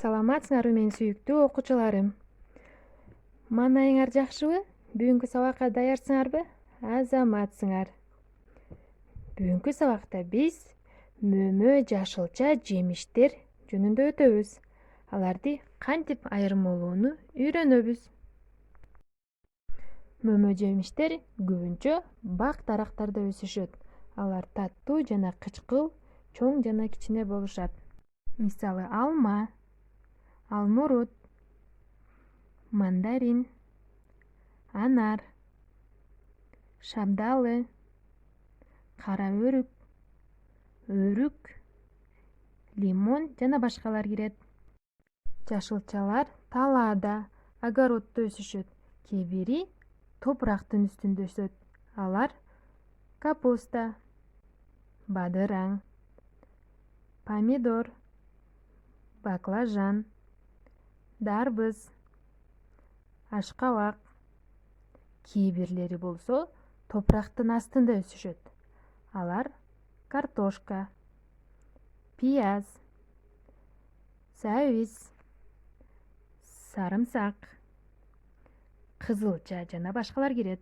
Саламатсыңарбы менин сүйүктүү окуучуларым. Маанайыңар жакшыбы? Бүгүнкү сабакка даярсыңарбы? Азаматсыңар. Бүгүнкү сабакта биз мөмө жашылча жемиштер жөнүндө өтөбүз. Аларды кантип айырмалоону үйрөнөбүз. Мөмө жемиштер көбүнчө бак дарактарда өсүшөт. Алар таттуу жана кычкыл, чоң жана кичине болушат. Мисалы алма, алмурут, мандарин, анар, шабдалы, кара өрүк, өрүк, лимон жана башкалар кирет. Жашылчалар талаада, огороддо өсүшөт. Кээ бири топурактын үстүндө өсөт. Алар капуста, бадыраң, помидор, баклажан, дарбыз, ашкабак. Кээ бирлери болсо топурактын астында өсүшөт. Алар картошка, пияз, сабиз, сарымсак, кызылча жана башкалар кирет.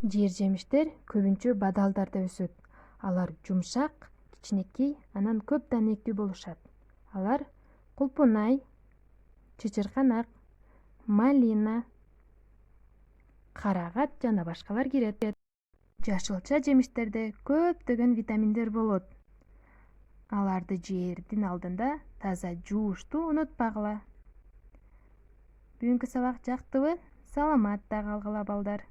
Жер жемиштер көбүнчө бадалдарда өсөт. Алар жумшак, кичинекей, анан көп данектүү болушат. Алар кулпунай, чычырканак, малина, карагат жана башкалар кирет. Жашылча жемиштерде көптөгөн витаминдер болот. Аларды жээрдин алдында таза жуушту унутпагыла. Бүгүнкү сабак жактыбы? Саламатта калгыла балдар.